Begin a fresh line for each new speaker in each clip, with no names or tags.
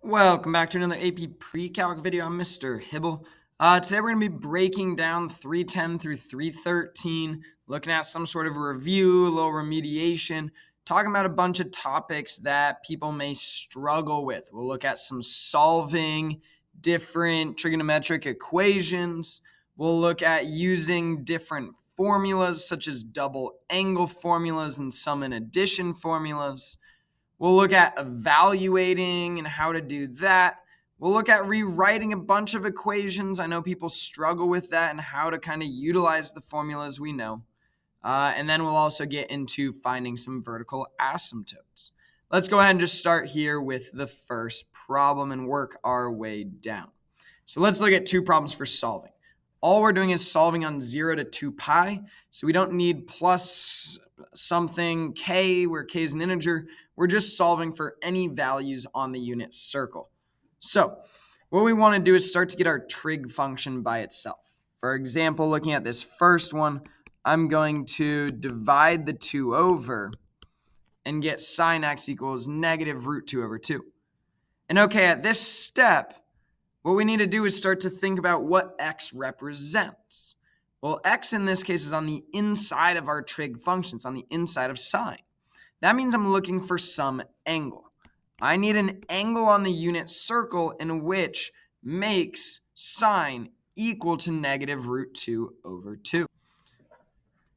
Welcome back to another AP Pre-Calc video. I'm Mr. Hibble. Today we're going to be breaking down 310 through 313, looking at some sort of a review, a little remediation, talking about a bunch of topics that people may struggle with. We'll look at some solving different trigonometric equations. We'll look at using different formulas such as double angle formulas and sum and addition formulas. We'll look at evaluating and how to do that. We'll look at rewriting a bunch of equations. I know people struggle with that and how to kind of utilize the formulas we know. And then we'll also get into finding some vertical asymptotes. Let's go ahead and just start here with the first problem and work our way down. So let's look at two problems for solving. All we're doing is solving on 0 to 2 pi, so we don't need plus something k, where k is an integer. We're just solving for any values on the unit circle. So what we want to do is start to get our trig function by itself. For example, looking at this first one, I'm going to divide the 2 over and get sine x equals negative root 2 over 2. And okay, at this step, what we need to do is start to think about what x represents. Well, x in this case is on the inside of our trig function. It's on the inside of sine. That means I'm looking for some angle. I need an angle on the unit circle in which makes sine equal to negative root 2 over 2.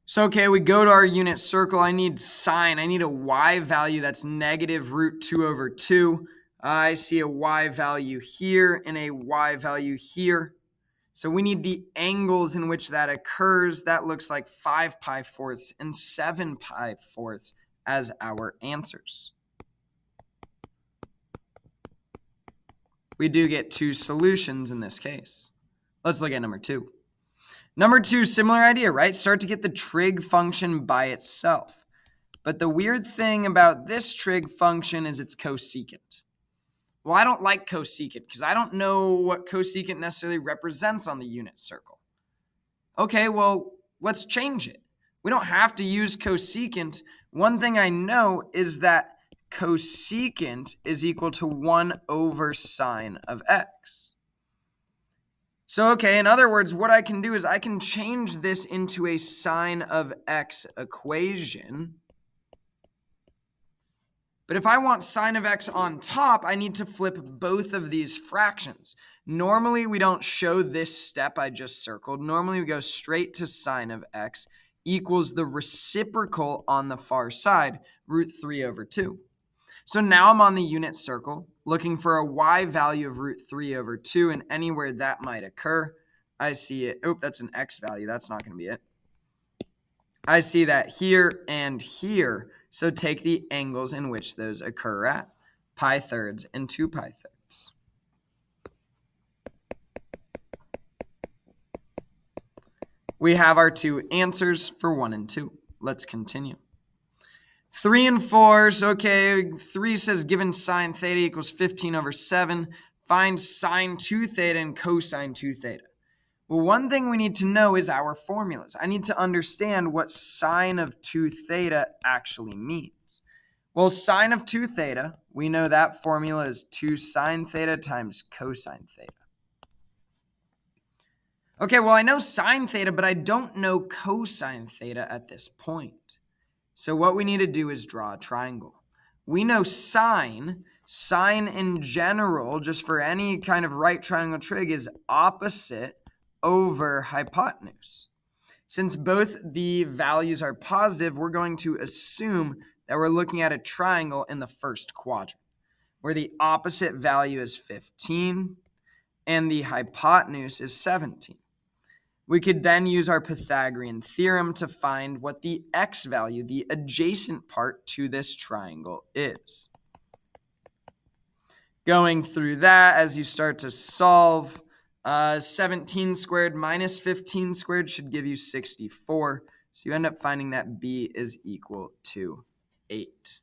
So, okay, we go to our unit circle. I need sine. I need a y value that's negative root 2 over 2. I see a y value here and a y value here. So we need the angles in which that occurs. That looks like 5 pi fourths and 7 pi fourths as our answers. We do get two solutions in this case. Let's look at number 2. Number 2, similar idea, right? Start to get the trig function by itself. But the weird thing about this trig function is it's cosecant. Well, I don't like cosecant because I don't know what cosecant necessarily represents on the unit circle. Okay, well, let's change it. We don't have to use cosecant. One thing I know is that cosecant is equal to 1 over sine of x. So, okay, in other words, what I can do is I can change this into a sine of x equation. But if I want sine of x on top, I need to flip both of these fractions. Normally, we don't show this step I just circled. Normally, we go straight to sine of x equals the reciprocal on the far side, root 3 over 2. So now I'm on the unit circle, looking for a y value of root 3 over 2, and anywhere that might occur, I see it. Oh, that's an x value. That's not going to be it. I see that here and here. So take the angles in which those occur at, pi thirds and 2 pi thirds. We have our two answers for 1 and 2. Let's continue. 3 and 4, so okay, 3 says given sine theta equals 15 over 7, find sine 2 theta and cosine 2 theta. Well, one thing we need to know is our formulas. I need to understand what sine of 2 theta actually means. Well, sine of 2 theta, we know that formula is 2 sine theta times cosine theta. Okay, well, I know sine theta, but I don't know cosine theta at this point. So what we need to do is draw a triangle. We know sine in general, just for any kind of right triangle trig, is opposite over hypotenuse. Since both the values are positive, we're going to assume that we're looking at a triangle in the first quadrant, where the opposite value is 15 and the hypotenuse is 17. We could then use our Pythagorean theorem to find what the x value, the adjacent part to this triangle, is. Going through that, as you start to solve, 17 squared minus 15 squared should give you 64. So you end up finding that b is equal to 8.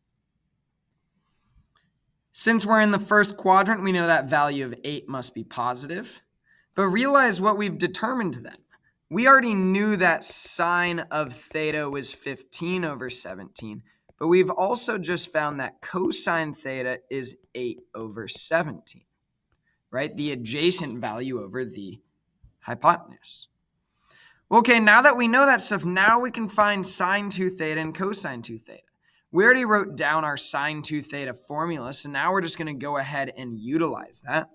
Since we're in the first quadrant, we know that value of 8 must be positive. But realize what we've determined then. We already knew that sine of theta was 15 over 17, but we've also just found that cosine theta is 8 over 17, right? The adjacent value over the hypotenuse. Okay, now that we know that stuff, now we can find sine 2 theta and cosine 2 theta. We already wrote down our sine 2 theta formula, so now we're just going to go ahead and utilize that,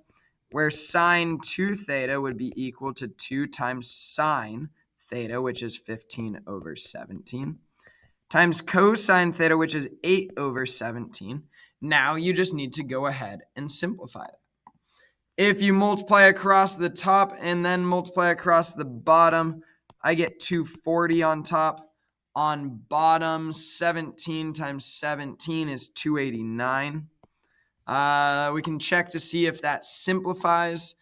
where sine 2 theta would be equal to 2 times sine theta, which is 15 over 17, times cosine theta, which is 8 over 17. Now you just need to go ahead and simplify it. If you multiply across the top and then multiply across the bottom, I get 240 on top. On bottom, 17 times 17 is 289. We can check to see if that simplifies.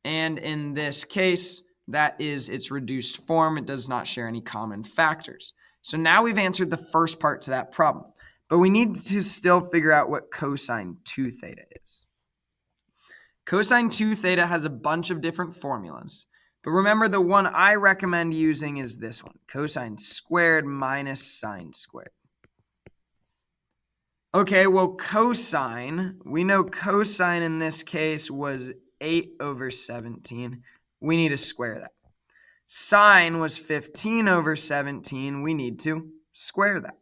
And in this case, that is its reduced form. It does not share any common factors. So now we've answered the first part to that problem. But we need to still figure out what cosine 2 theta is. Cosine 2 theta has a bunch of different formulas. But remember, the one I recommend using is this one, cosine squared minus sine squared. Okay, well, cosine, we know cosine in this case was 8 over 17. We need to square that. Sine was 15 over 17. We need to square that.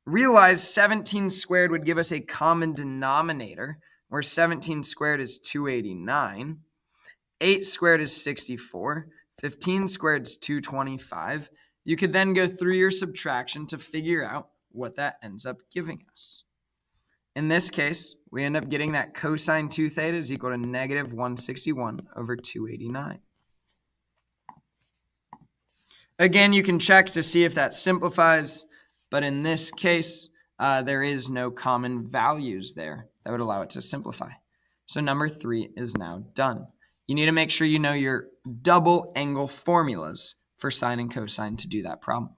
Realize 17 squared would give us a common denominator, where 17 squared is 289. 8 squared is 64. 15 squared is 225. You could then go through your subtraction to figure out what that ends up giving us. In this case, we end up getting that cosine 2 theta is equal to negative 161 over 289. Again, you can check to see if that simplifies, but in this case, there is no common values there that would allow it to simplify. So number 3 is now done. You need to make sure you know your double angle formulas for sine and cosine to do that problem.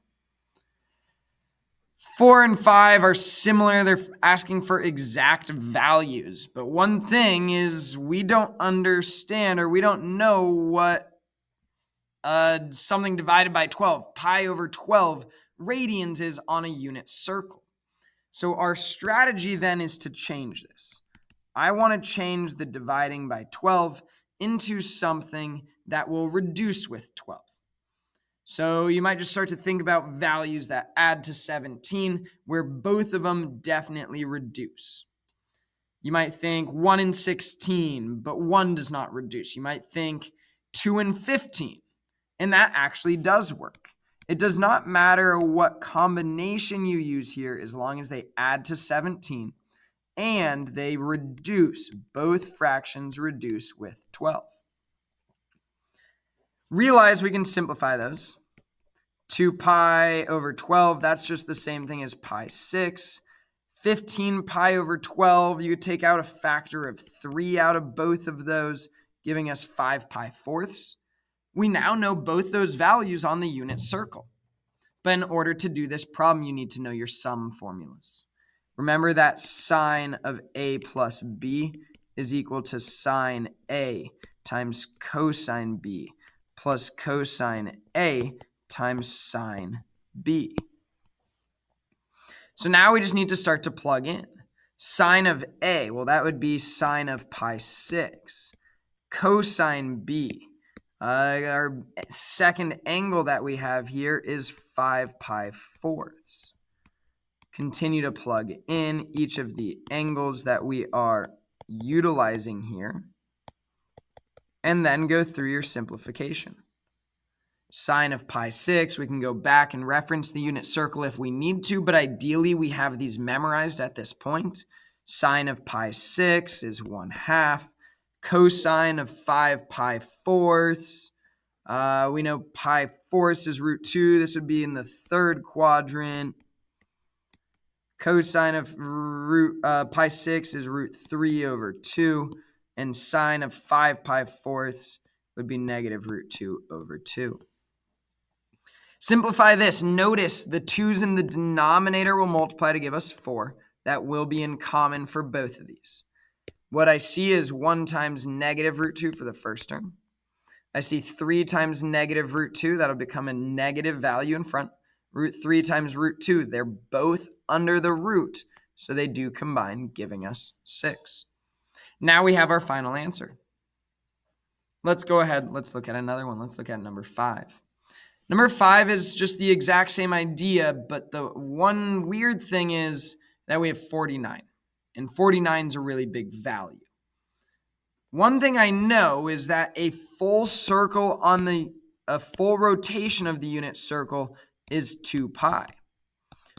4 and 5 are similar. They're asking for exact values. But one thing is we don't understand, or we don't know what something divided by 12, pi over 12 radians is on a unit circle. So our strategy then is to change this. I want to change the dividing by 12 into something that will reduce with 12. So you might just start to think about values that add to 17, where both of them definitely reduce. You might think 1 and 16, but 1 does not reduce. You might think 2 and 15, and that actually does work. It does not matter what combination you use here as long as they add to 17 and they reduce. Both fractions reduce with 12. Realize we can simplify those. 2 pi over 12, that's just the same thing as pi 6. 15 pi over 12, you could take out a factor of 3 out of both of those, giving us 5 pi fourths. We now know both those values on the unit circle. But in order to do this problem, you need to know your sum formulas. Remember that sine of a plus b is equal to sine a times cosine b plus cosine a times sine b. So now we just need to start to plug in. Sine of a, well, that would be sine of pi 6. Cosine b, our second angle that we have here is 5 pi fourths. Continue to plug in each of the angles that we are utilizing here, and then go through your simplification. Sine of pi 6, we can go back and reference the unit circle if we need to, but ideally we have these memorized at this point. Sine of pi 6 is 1/2. Cosine of 5 pi fourths. We know pi fourths is root 2. This would be in the third quadrant. Cosine of pi 6 is root 3 over 2. And sine of 5 pi fourths would be negative root 2 over 2. Simplify this. Notice the 2's in the denominator will multiply to give us 4. That will be in common for both of these. What I see is 1 times negative root 2 for the first term. I see 3 times negative root 2. That'll become a negative value in front. Root 3 times root 2, they're both under the root, so they do combine, giving us 6. Now we have our final answer. Let's go ahead. Let's look at another one. Let's look at number 5. Number 5 is just the exact same idea, but the one weird thing is that we have 49, and 49 is a really big value. One thing I know is that a full circle on a full rotation of the unit circle is 2 pi.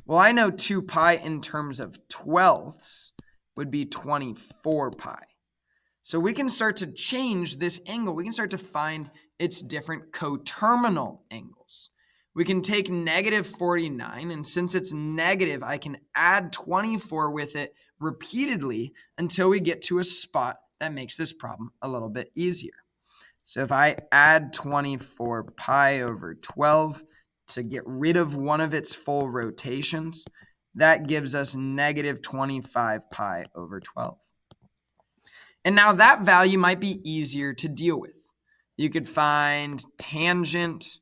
Well, I know 2 pi in terms of twelfths would be 24 pi. So we can start to change this angle. We can start to find its different coterminal angles. We can take negative 49, and since it's negative, I can add 24 with it repeatedly until we get to a spot that makes this problem a little bit easier. So if I add 24 pi over 12 to get rid of one of its full rotations, that gives us negative 25 pi over 12. And now that value might be easier to deal with. You could find tangent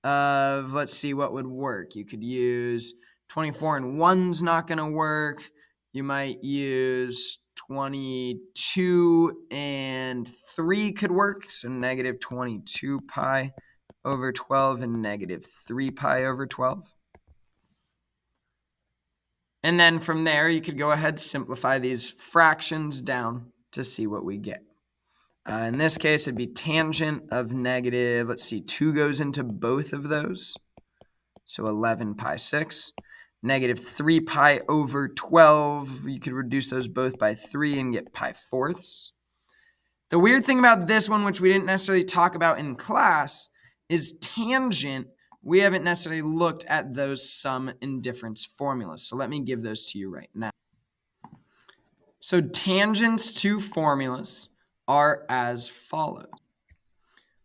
of, let's see what would work. You could use 24 and 1's not going to work. You might use 22 and 3 could work. So negative 22 pi over 12 and negative 3 pi over 12. And then from there, you could go ahead and simplify these fractions down to see what we get. In this case, it'd be tangent of negative, let's see, 2 goes into both of those. So 11 pi 6. Negative 3 pi over 12, you could reduce those both by 3 and get pi fourths. The weird thing about this one, which we didn't necessarily talk about in class, is tangent. We haven't necessarily looked at those sum and difference formulas. So let me give those to you right now. So tangents to formulas are as follows.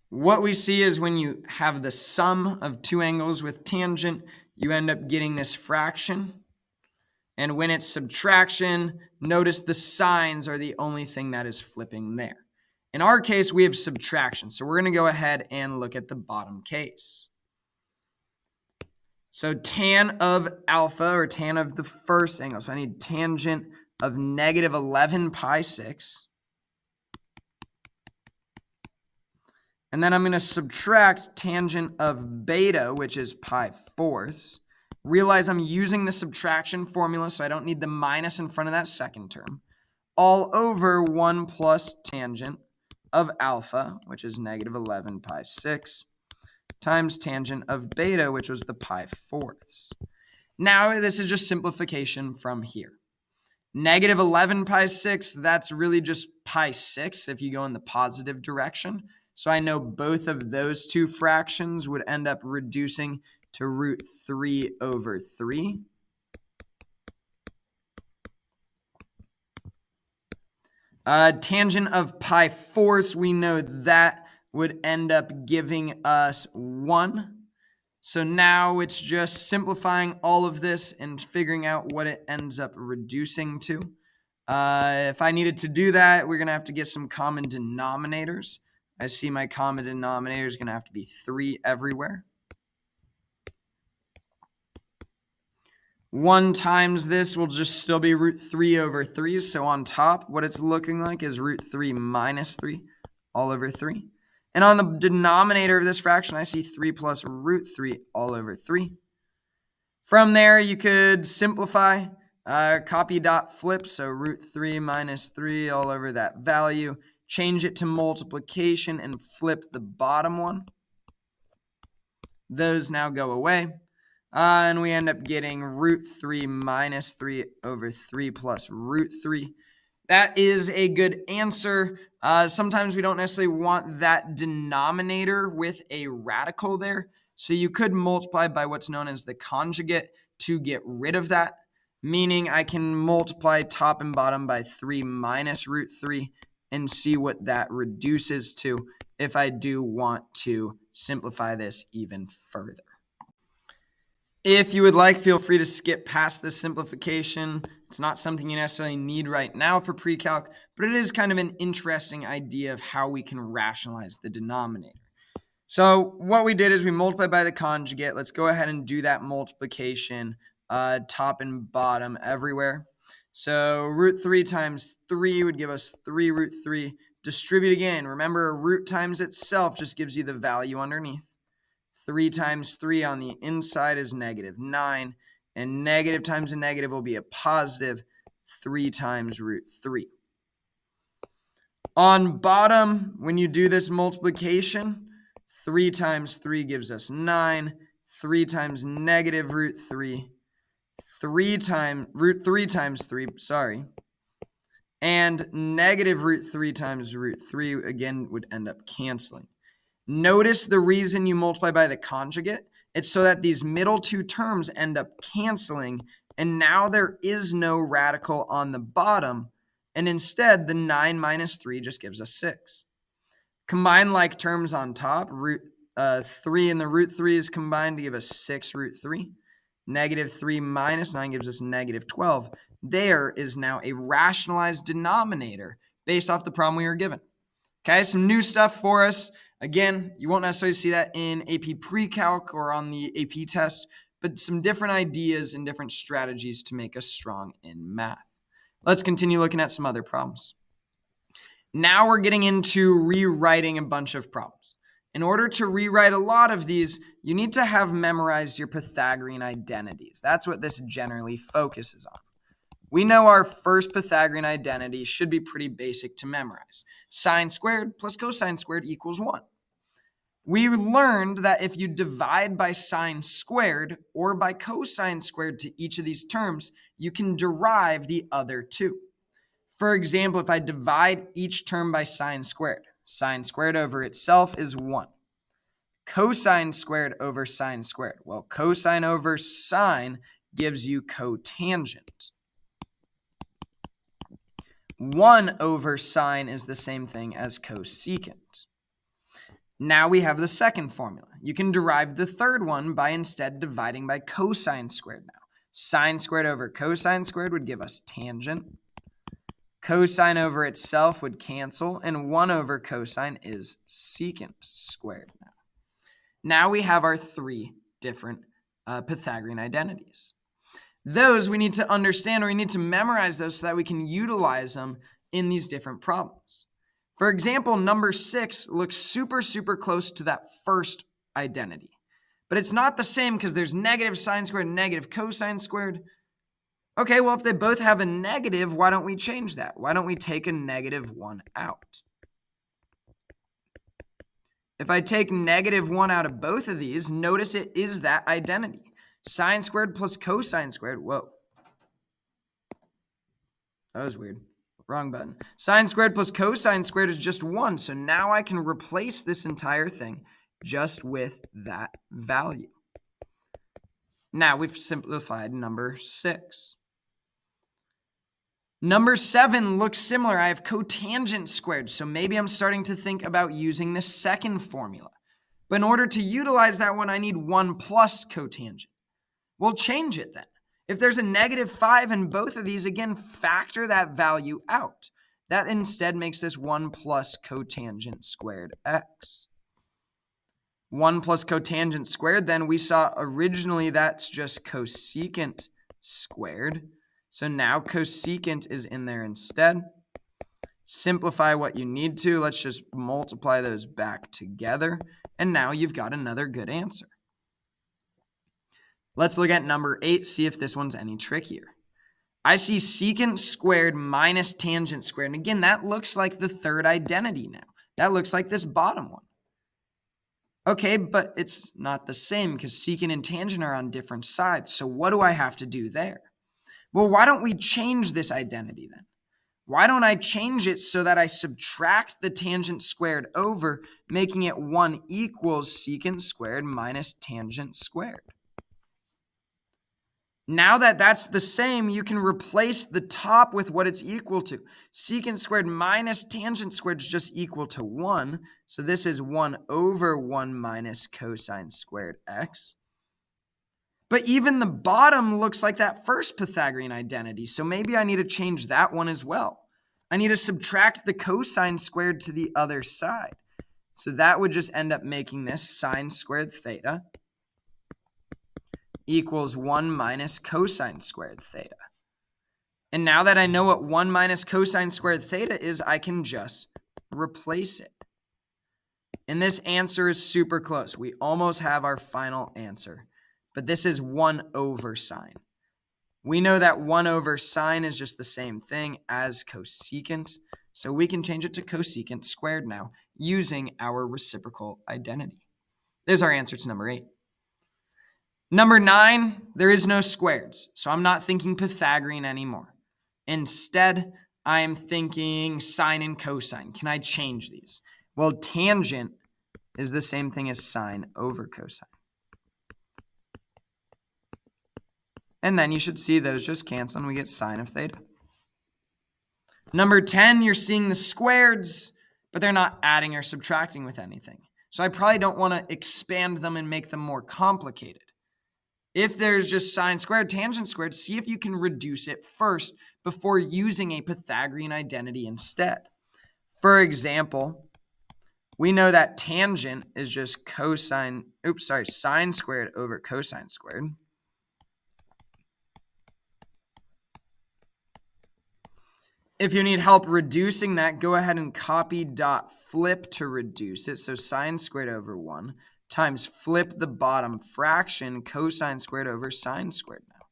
What we see is when you have the sum of two angles with tangent, you end up getting this fraction. And when it's subtraction, notice the signs are the only thing that is flipping there. In our case, we have subtraction. So we're going to go ahead and look at the bottom case. So tan of alpha, or tan of the first angle. So I need tangent of negative 11 pi 6. And then I'm going to subtract tangent of beta, which is pi fourths. Realize I'm using the subtraction formula, so I don't need the minus in front of that second term. All over 1 plus tangent of alpha, which is negative 11 pi 6, times tangent of beta, which was the pi fourths. Now, this is just simplification from here. Negative 11 pi 6, that's really just pi 6 if you go in the positive direction. So I know both of those two fractions would end up reducing to root 3 over 3. Tangent of pi fourths, we know that would end up giving us 1. So now it's just simplifying all of this and figuring out what it ends up reducing to. If I needed to do that, we're going to have to get some common denominators. I see my common denominator is going to have to be 3 everywhere. 1 times this will just still be root 3 over 3. So on top, what it's looking like is root 3 minus 3 all over 3. And on the denominator of this fraction, I see 3 plus root 3 all over 3. From there, you could simplify, copy dot flip, so root 3 minus 3 all over that value. Change it to multiplication and flip the bottom one. Those now go away. And we end up getting root 3 minus 3 over 3 plus root 3. That is a good answer. Sometimes we don't necessarily want that denominator with a radical there. So you could multiply by what's known as the conjugate to get rid of that. Meaning I can multiply top and bottom by 3 minus root 3 and see what that reduces to if I do want to simplify this even further. If you would like, feel free to skip past this simplification. It's not something you necessarily need right now for pre-calc, but it is kind of an interesting idea of how we can rationalize the denominator. So what we did is we multiplied by the conjugate. Let's go ahead and do that multiplication top and bottom everywhere. So root 3 times 3 would give us 3 root 3. Distribute again. Remember, a root times itself just gives you the value underneath. 3 times 3 on the inside is negative 9. And negative times a negative will be a positive 3 times root 3. On bottom, when you do this multiplication, 3 times 3 gives us 9. 3 times negative root 3. Root 3 times 3, and negative root 3 times root 3, again, would end up canceling. Notice the reason you multiply by the conjugate. It's so that these middle two terms end up canceling, and now there is no radical on the bottom, and instead the 9 minus 3 just gives us 6. Combine like terms on top. Root 3 and the root 3 is combined to give us 6 root 3. Negative 3 minus 9 gives us negative 12. There is now a rationalized denominator based off the problem we were given. Okay, some new stuff for us. Again, you won't necessarily see that in AP Pre-Calc or on the AP test, but some different ideas and different strategies to make us strong in math. Let's continue looking at some other problems. Now we're getting into rewriting a bunch of problems. In order to rewrite a lot of these, you need to have memorized your Pythagorean identities. That's what this generally focuses on. We know our first Pythagorean identity should be pretty basic to memorize. Sine squared plus cosine squared equals 1. We learned that if you divide by sine squared or by cosine squared to each of these terms, you can derive the other two. For example, if I divide each term by sine squared over itself is 1. Cosine squared over sine squared. Well, cosine over sine gives you cotangent. 1 over sine is the same thing as cosecant. Now we have the second formula. You can derive the third one by instead dividing by cosine squared now. Sine squared over cosine squared would give us tangent. Cosine over itself would cancel, and 1 over cosine is secant squared now. Now we have our 3 different Pythagorean identities. Those we need to understand, or we need to memorize those so that we can utilize them in these different problems. For example, number 6 looks super, super close to that first identity. But it's not the same because there's negative sine squared and negative cosine squared. Okay, well, if they both have a negative, why don't we change that? Why don't we take a negative 1 out? If I take negative 1 out of both of these, notice it is that identity. Sine squared plus cosine squared. Whoa. That was weird. Wrong button. Sine squared plus cosine squared is just 1. So now I can replace this entire thing just with that value. Now we've simplified number 6. Number 7 looks similar. I have cotangent squared. So maybe I'm starting to think about using the second formula. But in order to utilize that one, I need 1 plus cotangent. We'll change it then. If there's a negative 5 in both of these, again, factor that value out. That instead makes this 1 plus cotangent squared x. 1 plus cotangent squared, then we saw originally that's just cosecant squared. So now cosecant is in there instead. Simplify what you need to. Let's just multiply those back together. And now you've got another good answer. Let's look at number 8, see if this one's any trickier. I see secant squared minus tangent squared. And again, that looks like the third identity now. That looks like this bottom one. Okay, but it's not the same because secant and tangent are on different sides. So what do I have to do there? Well, why don't we change this identity then? Why don't I change it so that I subtract the tangent squared over, making it 1 equals secant squared minus tangent squared? Now that that's the same, you can replace the top with what it's equal to. Secant squared minus tangent squared is just equal to 1. So this is 1 over 1 minus cosine squared x. But even the bottom looks like that first Pythagorean identity. So maybe I need to change that one as well. I need to subtract the cosine squared to the other side. So that would just end up making this sine squared theta equals 1 minus cosine squared theta. And now that I know what 1 minus cosine squared theta is, I can just replace it. And this answer is super close. We almost have our final answer. But this is 1 over sine. We know that 1 over sine is just the same thing as cosecant. So we can change it to cosecant squared now using our reciprocal identity. There's our answer to number 8. Number 9, there is no squareds. So I'm not thinking Pythagorean anymore. Instead, I am thinking sine and cosine. Can I change these? Well, tangent is the same thing as sine over cosine. And then you should see those just cancel and we get sine of theta. Number 10, you're seeing the squareds, but they're not adding or subtracting with anything. So I probably don't want to expand them and make them more complicated. If there's just sine squared, tangent squared, see if you can reduce it first before using a Pythagorean identity instead. For example, we know that tangent is just sine squared over cosine squared. If you need help reducing that, go ahead and copy dot flip to reduce it. So sine squared over 1 times flip the bottom fraction, cosine squared over sine squared now.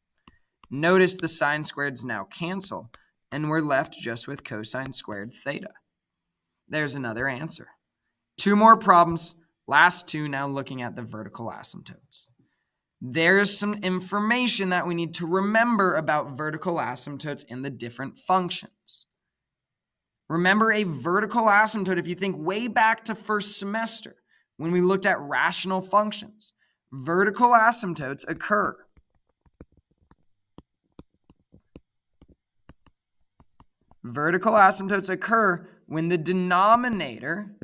Notice the sine squareds now cancel, and we're left just with cosine squared theta. There's another answer. 2 more problems, last 2 now looking at the vertical asymptotes. There's some information that we need to remember about vertical asymptotes in the different functions. Remember a vertical asymptote, if you think way back to first semester, when we looked at rational functions, vertical asymptotes occur when the denominator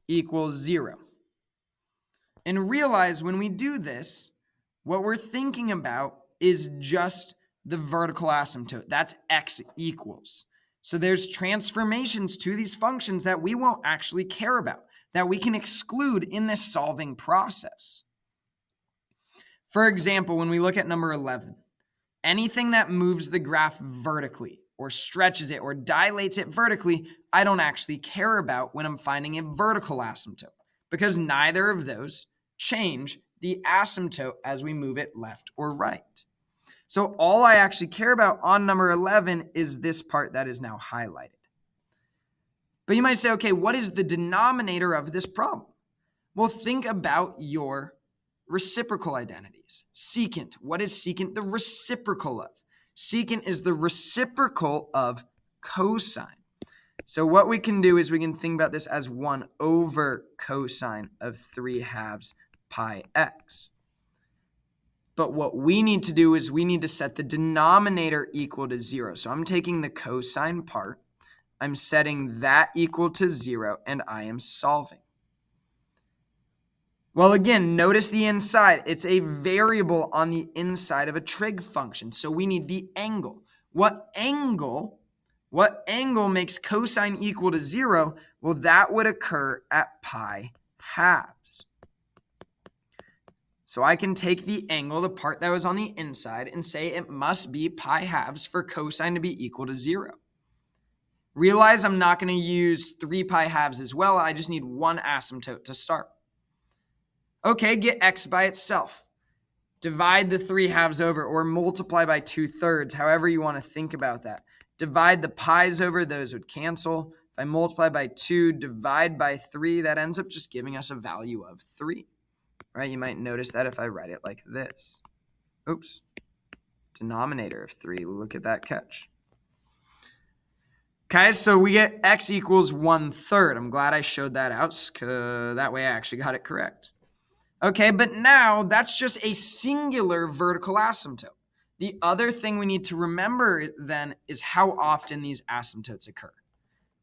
equals 0. And realize when we do this, what we're thinking about is just the vertical asymptote. That's x equals. So there's transformations to these functions that we won't actually care about, that we can exclude in this solving process. For example, when we look at number 11, anything that moves the graph vertically or stretches it or dilates it vertically, I don't actually care about when I'm finding a vertical asymptote, because neither of those change the asymptote as we move it left or right. So all I actually care about on number 11 is this part that is now highlighted. But you might say, okay, what is the denominator of this problem? Well, think about your reciprocal identities. Secant, what is secant the reciprocal of? Secant is the reciprocal of cosine. So what we can do is we can think about this as 1 over cosine of 3/2 pi x. But what we need to do is we need to set the denominator equal to 0. So I'm taking the cosine part, I'm setting that equal to 0, and I am solving. Well, again, notice the inside. It's a variable on the inside of a trig function. So we need the angle. What angle makes cosine equal to 0? Well, that would occur at pi halves. So I can take the angle, the part that was on the inside, and say it must be pi halves for cosine to be equal to 0. Realize I'm not going to use 3 pi halves as well. I just need one asymptote to start. Okay, get x by itself. Divide the 3/2 over, or multiply by 2/3, however you want to think about that. Divide the pi's over, those would cancel. If I multiply by 2, divide by 3, that ends up just giving us a value of 3. Right? You might notice that if I write it like this. Oops. Denominator of 3. Look at that catch. Okay, so we get x equals 1/3. I'm glad I showed that out, that way I actually got it correct. Okay, but now that's just a singular vertical asymptote. The other thing we need to remember then is how often these asymptotes occur.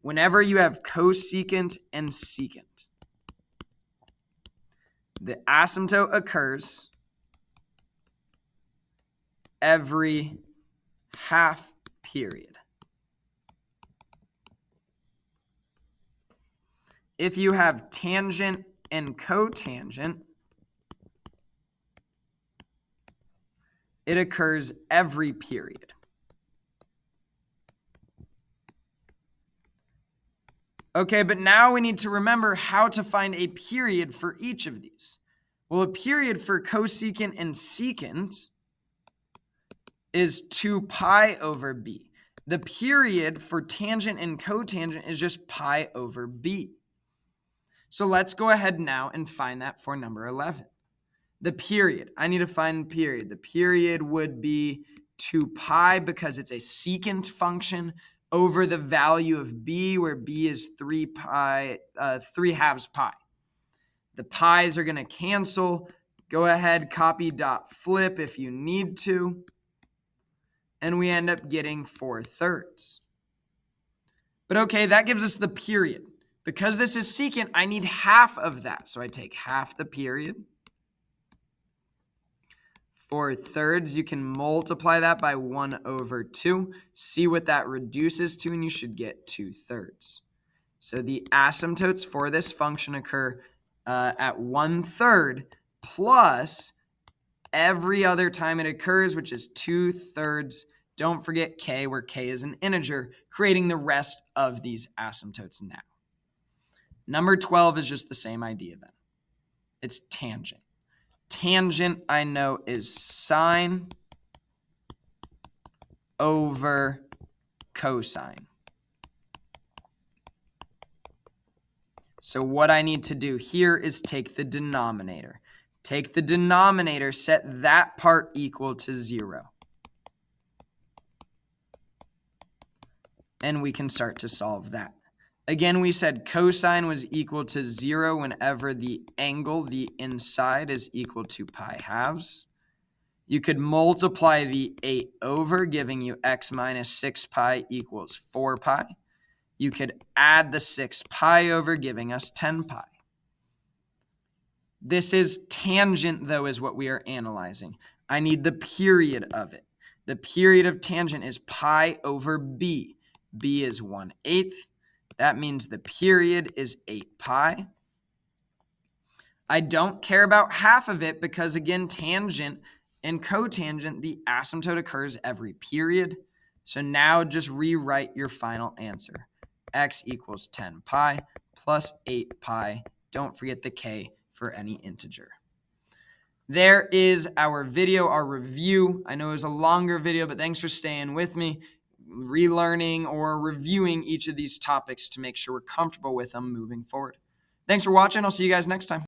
Whenever you have cosecant and secant, the asymptote occurs every half period. if you have tangent and cotangent, it occurs every period. Okay, but now we need to remember how to find a period for each of these. Well, a period for cosecant and secant is 2 pi over b. The period for tangent and cotangent is just pi over b. So let's go ahead now and find that for number 11. The period, I need to find the period. The period would be 2 pi because it's a secant function over the value of b, where b is 3 halves pi. The pi's are going to cancel. Go ahead, copy dot flip if you need to. And we end up getting 4/3. But okay, that gives us the period. Because this is secant, I need half of that. So I take half the period. 4/3, you can multiply that by 1/2. See what that reduces to, and you should get 2/3. So the asymptotes for this function occur at 1/3 plus every other time it occurs, which is 2/3. Don't forget k, where k is an integer, creating the rest of these asymptotes now. Number 12 is just the same idea then. It's tangent. Tangent, I know, is sine over cosine. So what I need to do here is take the denominator. Take the denominator, set that part equal to 0. And we can start to solve that. Again, we said cosine was equal to 0 whenever the angle, the inside, is equal to pi halves. You could multiply the 8 over, giving you x minus 6 pi equals 4 pi. You could add the 6 pi over, giving us 10 pi. This is tangent, though, is what we are analyzing. I need the period of it. The period of tangent is pi over b. b is 1/8. That means the period is 8 pi. I don't care about half of it because, again, tangent and cotangent, the asymptote occurs every period. So now just rewrite your final answer. X equals 10 pi plus 8 pi. Don't forget the k for any integer. There is our video, our review. I know it was a longer video, but thanks for staying with me, relearning or reviewing each of these topics to make sure we're comfortable with them moving forward. Thanks for watching. I'll see you guys next time.